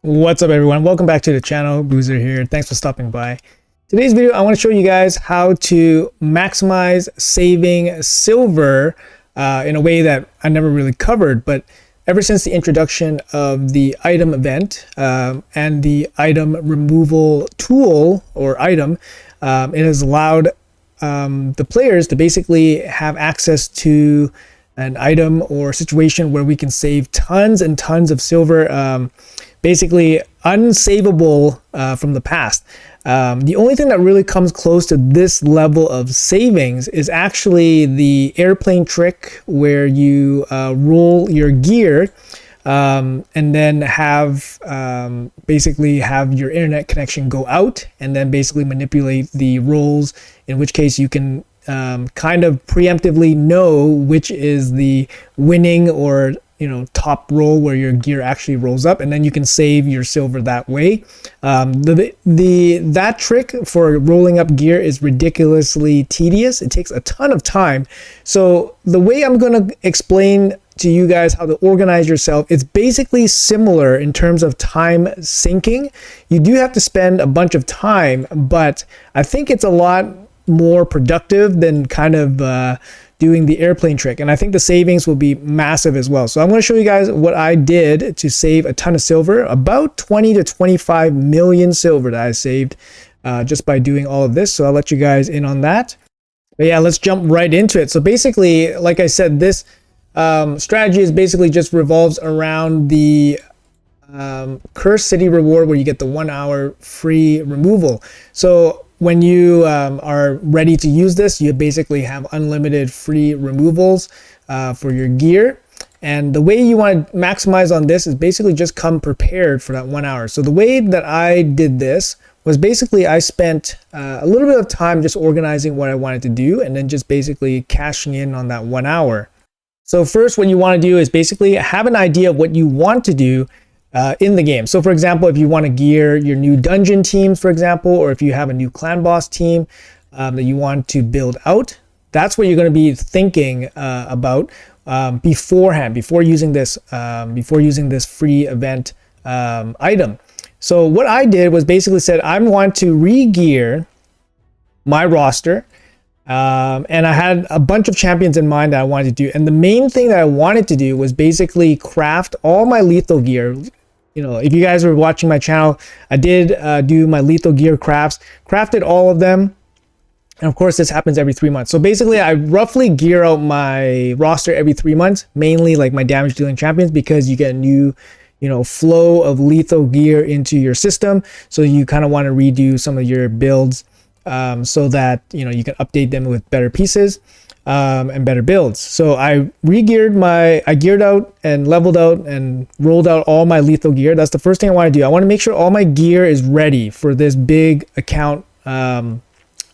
What's up, everyone? Welcome back to the channel. Boozer here. Thanks for stopping by. Today's video, I want to show you guys how to maximize saving silver in a way that I never really covered, but ever since the introduction of the item event and the item removal tool or item, it has allowed the players to basically have access to an item or situation where we can save tons and tons of silver, basically unsavable from the past. The only thing that really comes close to this level of savings is actually the airplane trick, where you roll your gear and then have basically have your internet connection go out, and then basically manipulate the rolls, in which case you can kind of preemptively know which is the winning or top roll where your gear actually rolls up, and then you can save your silver that way. That trick for rolling up gear is ridiculously tedious. It takes a ton of time. So the way I'm going to explain to you guys how to organize yourself, it's basically similar in terms of time sinking. You do have to spend a bunch of time, but I think it's a lot more productive than kind of doing the airplane trick, and I think the savings will be massive as well. So I'm going to show you guys what I did to save a ton of silver, about 20 to 25 million silver that I saved just by doing all of this. So I'll let you guys in on that. But yeah, let's jump right into it. So basically, like I said, this strategy is basically just revolves around the Cursed City reward, where you get the 1 hour free removal. So when you are ready to use this, you basically have unlimited free removals for your gear. And the way you want to maximize on this is basically just come prepared for that 1 hour. So the way that I did this was basically I spent a little bit of time just organizing what I wanted to do, and then just basically cashing in on that 1 hour. So first, what you want to do is basically have an idea of what you want to do in the game. So for example, if you want to gear your new dungeon teams, for example, or if you have a new clan boss team that you want to build out, that's what you're going to be thinking about beforehand, before using this free event item. So what I did was basically said, I want to re-gear my roster. And I had a bunch of champions in mind that I wanted to do. And the main thing that I wanted to do was basically craft all my lethal gear. If you guys were watching my channel, I did do my lethal gear crafted all of them. And of course, this happens every 3 months. So basically, I roughly gear out my roster every 3 months, mainly like my damage dealing champions, because you get a new flow of lethal gear into your system. So you kind of want to redo some of your builds so that you can update them with better pieces and better builds. So I geared out and leveled out and rolled out all my lethal gear. That's the first thing I want to do. I want to make sure all my gear is ready for this big account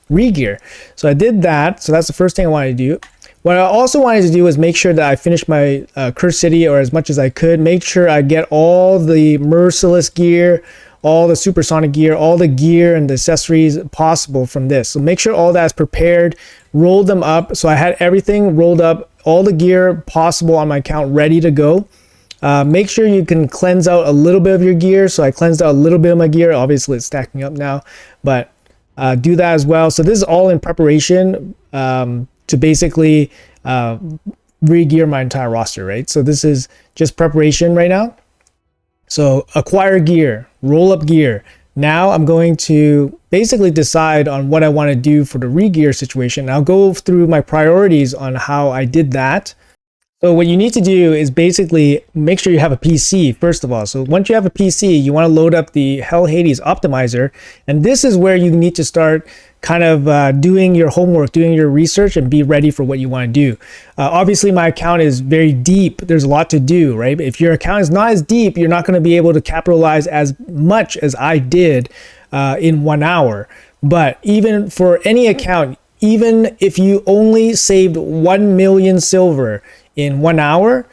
re-gear. So I did that. So that's the first thing I wanted to do. What I also wanted to do was make sure that I finished my Cursed City, or as much as I could, make sure I get all the merciless gear, all the supersonic gear, all the gear and the accessories possible from this. So make sure all that's prepared, roll them up. So I had everything rolled up, all the gear possible on my account ready to go. Make sure you can cleanse out a little bit of your gear. So I cleansed out a little bit of my gear. Obviously it's stacking up now, but do that as well. So this is all in preparation to basically re-gear my entire roster, right? So this is just preparation right now. So acquire gear, roll up gear. Now I'm going to basically decide on what I want to do for the re-gear situation. I'll go through my priorities on how I did that. So what you need to do is basically make sure you have a PC, first of all. So once you have a PC, you want to load up the Hell Hades optimizer. And this is where you need to start kind of doing your homework, doing your research, and be ready for what you want to do. Obviously, my account is very deep. There's a lot to do, right? But if your account is not as deep, you're not going to be able to capitalize as much as I did in 1 hour. But even for any account, even if you only saved 1 million silver in 1 hour,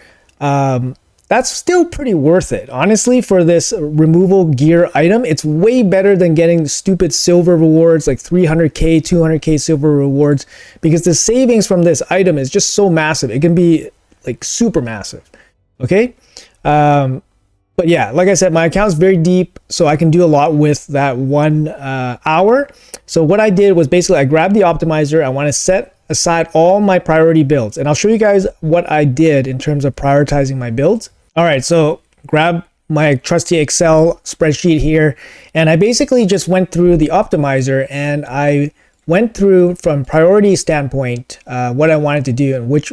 that's still pretty worth it. Honestly, for this removal gear item, it's way better than getting stupid silver rewards like 300k, 200k silver rewards, because the savings from this item is just so massive. It can be like super massive. Okay. But yeah, like I said, my account's very deep, so I can do a lot with that 1 hour. So what I did was basically I grabbed the optimizer. I want to set aside all my priority builds, and I'll show you guys what I did in terms of prioritizing my builds. All right, so grab my trusty Excel spreadsheet here, and I basically just went through the optimizer and I went through from priority standpoint what I wanted to do and which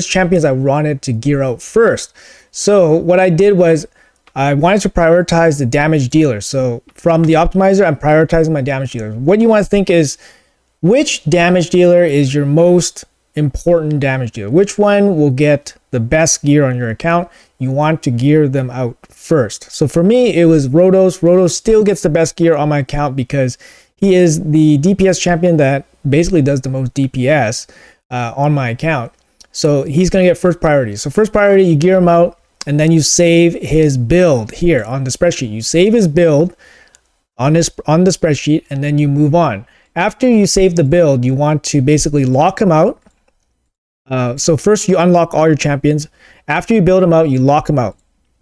champions I wanted to gear out first. So what I did was I wanted to prioritize the damage dealers. So from the optimizer, I'm prioritizing my damage dealers. What you want to think is, which damage dealer is your most important damage dealer? Which one will get the best gear on your account? You want to gear them out first. So for me, it was Rotos. Rotos still gets the best gear on my account because he is the DPS champion that basically does the most DPS on my account. So he's going to get first priority. So first priority, you gear him out, and then you save his build here on the spreadsheet. You save his build on the spreadsheet, and then you move on. After you save the build, you want to basically lock him out. So first you unlock all your champions. After you build them out, you lock them out.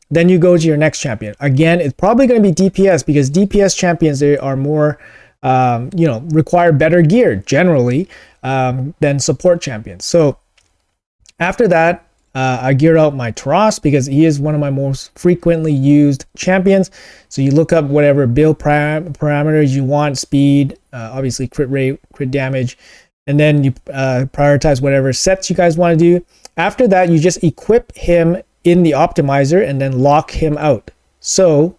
Then you go to your next champion. Again, it's probably going to be DPS because DPS champions, they are more, require better gear generally than support champions. So after that, I geared out my Taras because he is one of my most frequently used champions. So you look up whatever build parameters you want, speed, obviously crit rate, crit damage, and then you prioritize whatever sets you guys want to do. After that, you just equip him in the optimizer and then lock him out. So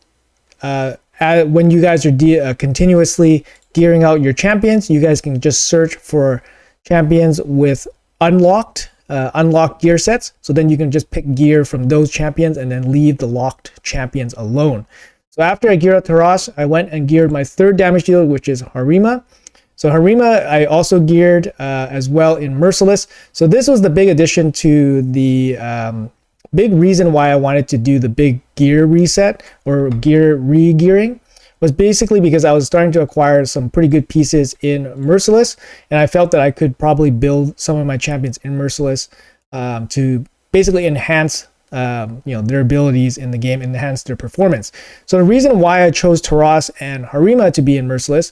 when you guys are continuously gearing out your champions, you guys can just search for champions with unlocked gear sets. So then you can just pick gear from those champions and then leave the locked champions alone. So after I geared out Taras, I went and geared my third damage dealer, which is Harima. So Harima, I also geared as well in Merciless. So this was the big addition to the big reason why I wanted to do the big gear reset or gear re-gearing, was basically because I was starting to acquire some pretty good pieces in Merciless, and I felt that I could probably build some of my champions in Merciless to basically enhance their abilities in the game, enhance their performance. So the reason why I chose Taras and Harima to be in Merciless,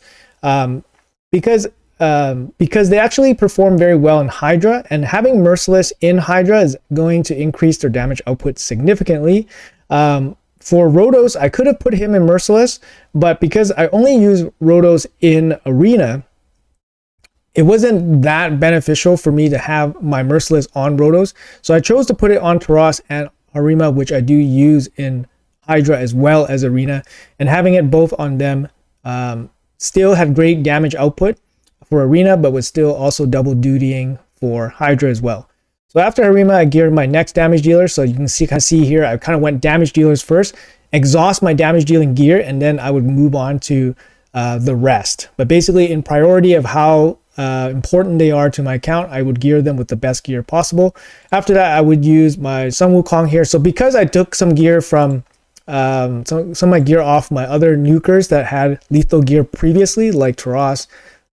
because they actually perform very well in Hydra, and having Merciless in Hydra is going to increase their damage output significantly. For Rotos, I could have put him in Merciless, but because I only use Rotos in Arena, it wasn't that beneficial for me to have my Merciless on Rotos. So I chose to put it on Taras and Harima, which I do use in Hydra as well as Arena, and having it both on them still had great damage output for Arena, but was still also double dutying for Hydra as well. So after Harima, I geared my next damage dealer. So you can see here, I kind of went damage dealers first, exhaust my damage dealing gear, and then I would move on to the rest. But basically in priority of how important they are to my account, I would gear them with the best gear possible. After that, I would use my Sun Wukong here. So because I took some gear from some of my gear off my other nukers that had lethal gear previously, like Taras,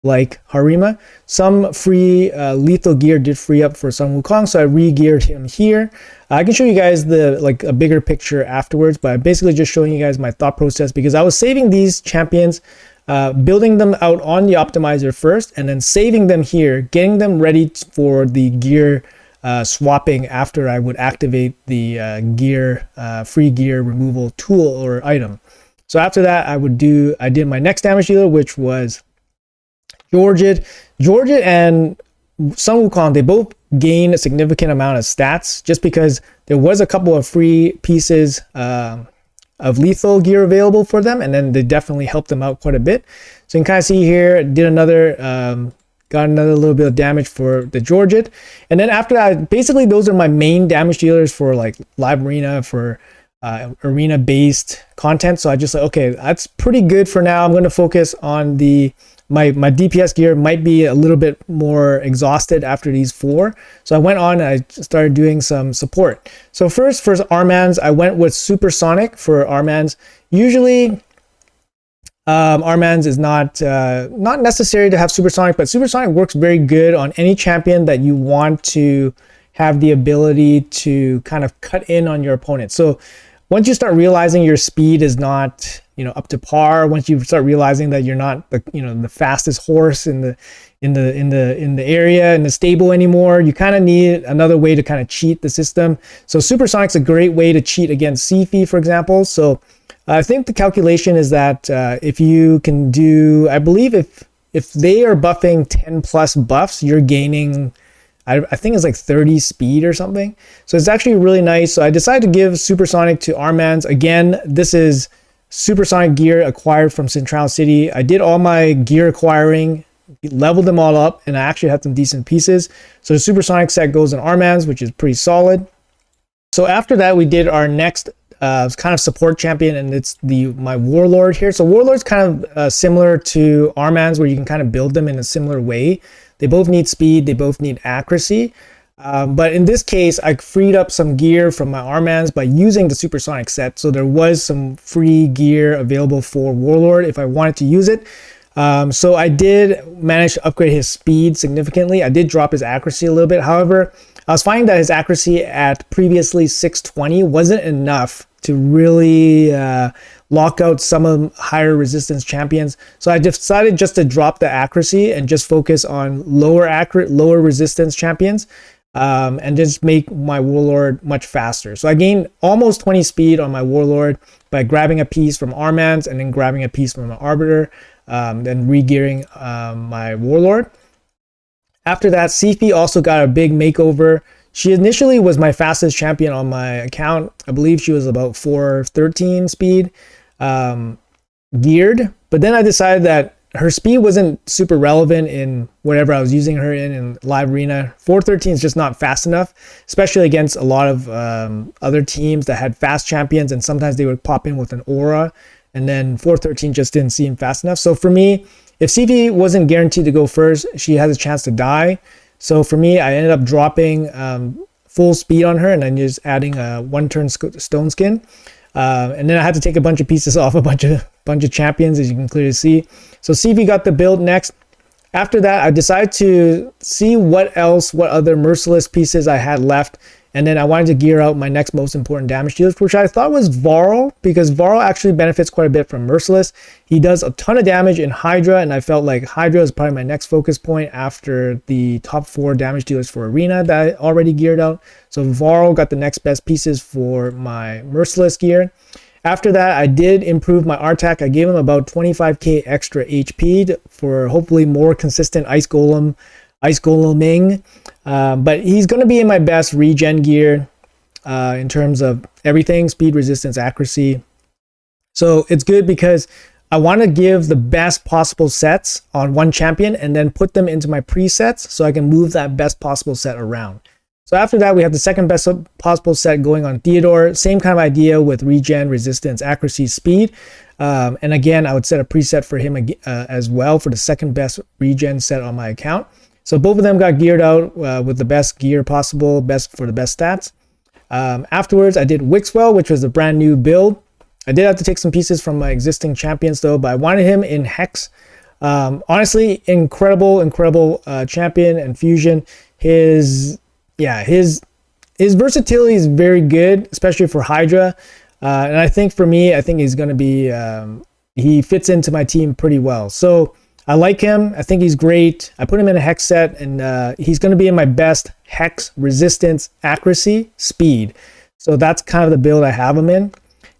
like Harima, some free lethal gear did free up for Sun Wukong, so I re-geared him here. I can show you guys a bigger picture afterwards, but I'm basically just showing you guys my thought process because I was saving these champions, building them out on the optimizer first, and then saving them here, getting them ready for the gear swapping after I would activate the free gear removal tool or item. So after that, I did my next damage dealer, which was Georgid and Sun Wukong. They both gain a significant amount of stats just because there was a couple of free pieces of lethal gear available for them, and then they definitely helped them out quite a bit. So you can kind of see here, got another little bit of damage for the Georgid. And then after that, basically those are my main damage dealers for like live arena, for arena based content. So I just like, okay, that's pretty good for now. I'm going to focus on my DPS gear might be a little bit more exhausted after these 4. So I went on and I started doing some support. So first for Armans, I went with Supersonic for Armans. Usually Armans is not necessary to have Supersonic, but Supersonic works very good on any champion that you want to have the ability to kind of cut in on your opponent. So once you start realizing your speed is not, up to par, once you start realizing that you're not the fastest horse in the area, in the stable anymore, you kind of need another way to kind of cheat the system. So Supersonic's a great way to cheat against Sifi, for example. So I think the calculation is that if you can do, I believe if they are buffing 10 plus buffs, you're gaining, I think it's like 30 speed or something. So it's actually really nice. So I decided to give Supersonic to Armans. Again, this is Supersonic gear acquired from Central City. I did all my gear acquiring, leveled them all up, and I actually had some decent pieces. So the Supersonic set goes in Armans, which is pretty solid. So after that, we did our next kind of support champion, and it's my Warlord here. So Warlord's kind of similar to Armans, where you can kind of build them in a similar way. They both need speed, they both need accuracy. But in this case, I freed up some gear from my Armans by using the Supersonic set. So there was some free gear available for Warlord if I wanted to use it. So I did manage to upgrade his speed significantly. I did drop his accuracy a little bit. However, I was finding that his accuracy at previously 620 wasn't enough to really lock out some of higher resistance champions. So I decided just to drop the accuracy and just focus on lower resistance champions, and just make my Warlord much faster. So I gained almost 20 speed on my Warlord by grabbing a piece from Armans and then grabbing a piece from my Arbiter, then regearing my Warlord. After that, Sifi also got a big makeover. She initially was my fastest champion on my account. I believe she was about 413 speed geared, but then I decided that her speed wasn't super relevant in whatever I was using her in live arena. 413 is just not fast enough, especially against a lot of other teams that had fast champions, and sometimes they would pop in with an aura, and then 413 just didn't seem fast enough. So for me, if CV wasn't guaranteed to go first, she has a chance to die. So for me, I ended up dropping full speed on her and then just adding a one-turn stone skin. And then I had to take a bunch of pieces off a bunch of champions, as you can clearly see. So CV got the build next. After that, I decided to see what other merciless pieces I had left. And then I wanted to gear out my next most important damage dealer, which I thought was Varl, because Varl actually benefits quite a bit from Merciless. He does a ton of damage in Hydra, and I felt like Hydra is probably my next focus point after the top 4 damage dealers for Arena that I already geared out. So Varl got the next best pieces for my Merciless gear. After that, I did improve my Artak. I gave him about 25k extra HP for hopefully more consistent Ice Goleming. But he's going to be in my best regen gear in terms of everything: speed, resistance, accuracy. So it's good because I want to give the best possible sets on one champion and then put them into my presets so I can move that best possible set around. So after that, we have the second best possible set going on Theodore. Same kind of idea with regen, resistance, accuracy, speed. And again, I would set a preset for him as well for the second best regen set on my account. So both of them got geared out with the best gear possible, best for the best stats. Afterwards, I did Wixwell, which was a brand new build. I did have to take some pieces from my existing champions though, but I wanted him in Hex. Honestly, incredible champion and fusion. His versatility is very good, especially for Hydra. And I think for me, I think he's going to be, he fits into my team pretty well. So I like him. I think he's great. I put him in a Hex set, and he's going to be in my best Hex, resistance, accuracy, speed. So that's kind of the build I have him in.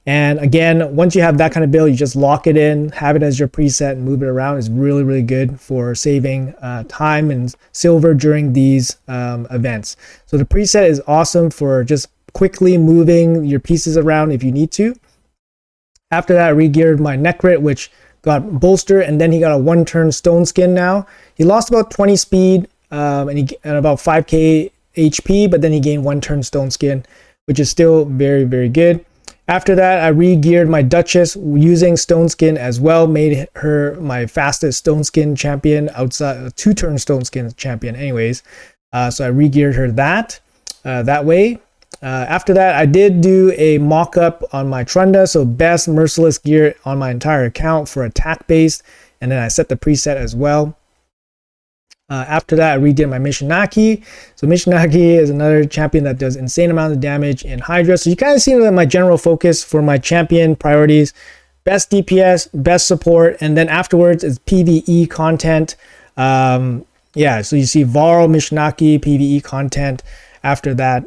And again, once you have that kind of build, you just lock it in, have it as your preset, and move it around. It's really, really good for saving time and silver during these events. So the preset is awesome for just quickly moving your pieces around if you need to. After that, I regeared my Necrit, which got bolster, and then he got a one-turn stone skin now. He lost about 20 speed and about 5k HP, but then he gained one-turn stone skin, which is still very, very good. After that, I re-geared my Duchess using Stone Skin as well, made her my fastest Stone Skin champion outside, two-turn Stone Skin champion anyways. So I re-geared her that way. After that, I did do a mock-up on my Trunda, so best Merciless gear on my entire account for attack-based, and then I set the preset as well. After that, I redid my Mishinaki. So Mishinaki is another champion that does insane amount of damage in Hydra. So you kind of see that my general focus for my champion priorities: best DPS, best support, and then afterwards is PvE content. Yeah, so you see Varl, Mishinaki, PvE content after that.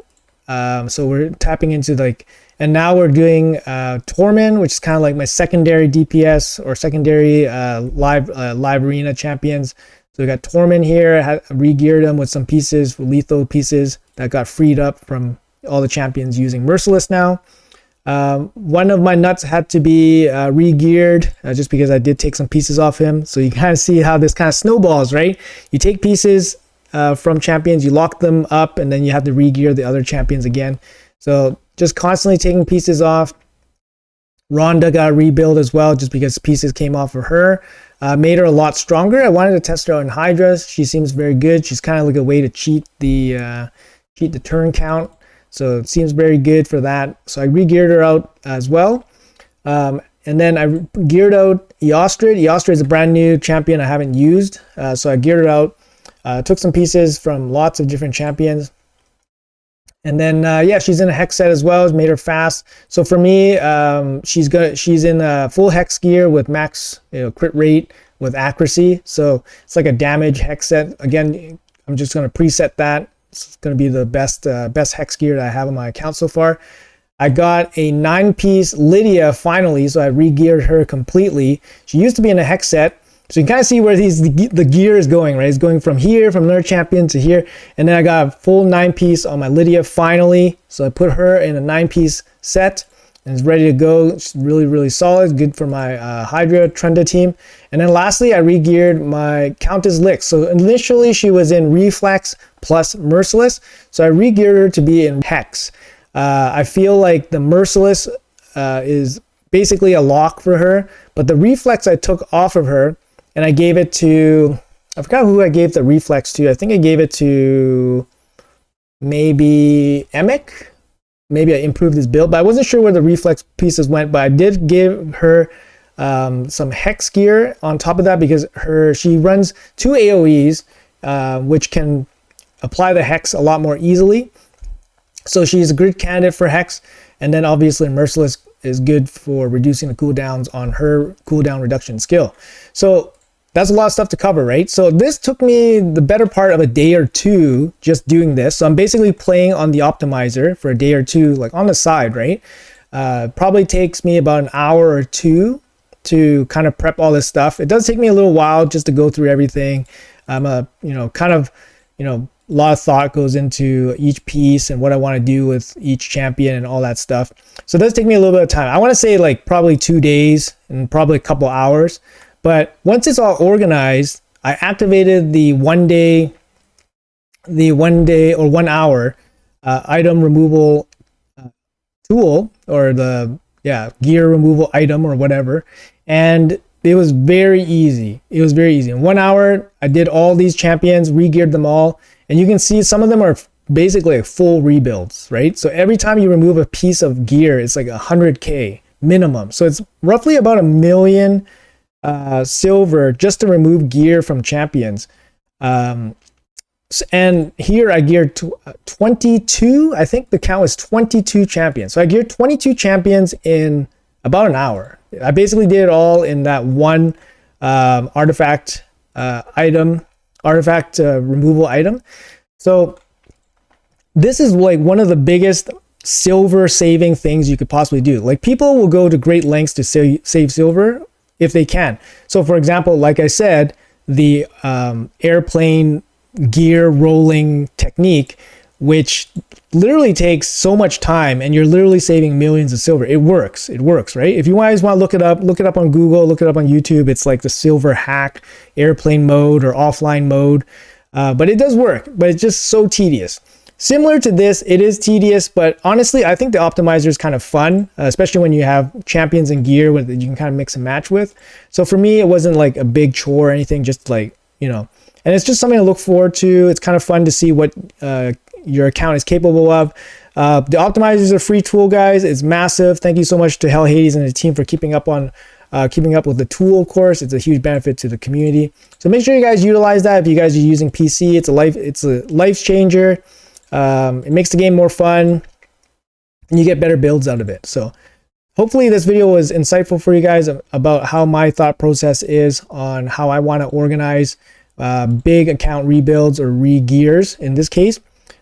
So we're tapping into like, and now we're doing Torment, which is kind of like my secondary DPS or secondary live arena champions. So we got Torment here. I re-geared them with some pieces, lethal pieces that got freed up from all the champions using Merciless now. One of my nuts had to be re-geared just because I did take some pieces off him. So you kind of see how this kind of snowballs, right? You take pieces from champions, you lock them up, and then you have to re-gear the other champions again. So just constantly taking pieces off. Rhonda got a rebuild as well just because pieces came off of her. Made her a lot stronger. I wanted to test her out in Hydra. She seems very good. She's kind of like a way to cheat the turn count. So it seems very good for that. So I re-geared her out as well. And then I geared out Eostrid. Eostrid is a brand new champion I haven't used. So I geared her out. Took some pieces from lots of different champions. And then, yeah, she's in a hex set as well. It's made her fast. So for me, she's in full hex gear with max crit rate with accuracy. So it's like a damage hex set. Again, I'm just going to preset that. It's going to be the best hex gear that I have on my account so far. I got a 9-piece Lydia finally, so I re-geared her completely. She used to be in a hex set. So you can kind of see where the gear is going, right? It's going from here, from another champion to here. And then I got a full 9-piece on my Lydia finally. So I put her in a 9-piece set and it's ready to go. It's really, really solid. Good for my Hydra Trenda team. And then lastly, I re-geared my Countess Lix. So initially she was in Reflex plus Merciless. So I re-geared her to be in Hex. I feel like the Merciless is basically a lock for her. But the Reflex I took off of her, and I gave it to, I forgot who I gave the reflex to. I think I gave it to maybe Emic. Maybe I improved his build, but I wasn't sure where the reflex pieces went, but I did give her some hex gear on top of that because she runs 2 AoEs, which can apply the hex a lot more easily. So she's a good candidate for hex. And then obviously Merciless is good for reducing the cooldowns on her cooldown reduction skill. So that's a lot of stuff to cover, right? So this took me the better part of a day or two just doing this. So I'm basically playing on the optimizer for a day or two, like on the side, right? Probably takes me about an hour or two to kind of prep all this stuff. It does take me a little while just to go through everything. I'm a lot of thought goes into each piece and what I want to do with each champion and all that stuff. So it does take me a little bit of time. I want to say like probably 2 days and probably a couple hours. But once it's all organized, I activated the 1 day or 1 hour item removal tool, or the gear removal item or whatever. And it was very easy. In 1 hour, I did all these champions, re-geared them all. And you can see some of them are basically like full rebuilds, right? So every time you remove a piece of gear, it's like 100K minimum. So it's roughly about $1 million silver just to remove gear from champions. And here I geared 22, I think the count was 22 champions. So I geared 22 champions in about an hour. I basically did it all in that one artifact removal item. So this is like one of the biggest silver saving things you could possibly do. Like people will go to great lengths to save silver if they can. So for example, like I said, the airplane gear rolling technique, which literally takes so much time and you're literally saving millions of silver. It works, right? If you guys want to look it up on Google, look it up on YouTube. It's like the silver hack airplane mode or offline mode. But it does work, but it's just so tedious. Similar to this, it is tedious, but honestly, I think the optimizer is kind of fun, especially when you have champions and gear that you can kind of mix and match with. So for me, it wasn't like a big chore or anything, just like, and it's just something to look forward to. It's kind of fun to see what your account is capable of. The optimizer is a free tool, guys. It's massive. Thank you so much to Hell Hades and the team for keeping up with the tool. Of course, it's a huge benefit to the community. So make sure you guys utilize that. If you guys are using PC, it's a life changer. It makes the game more fun, and you get better builds out of it. So hopefully this video was insightful for you guys about how my thought process is on how I want to organize big account rebuilds or re-gears in this case.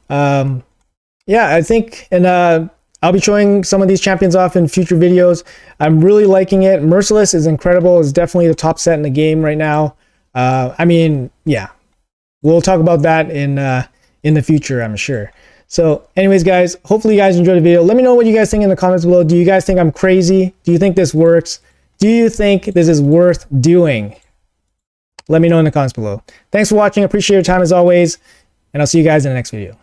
Yeah, I think, and I'll be showing some of these champions off in future videos. I'm really liking it. Merciless is incredible. It's definitely the top set in the game right now. I mean, yeah, we'll talk about that in the future, I'm sure. So anyways, guys, hopefully you guys enjoyed the video. Let me know what you guys think in the comments below. Do you guys think I'm crazy? Do you think this works? Do you think this is worth doing? Let me know in the comments below. Thanks for watching. I appreciate your time as always, and I'll see you guys in the next video.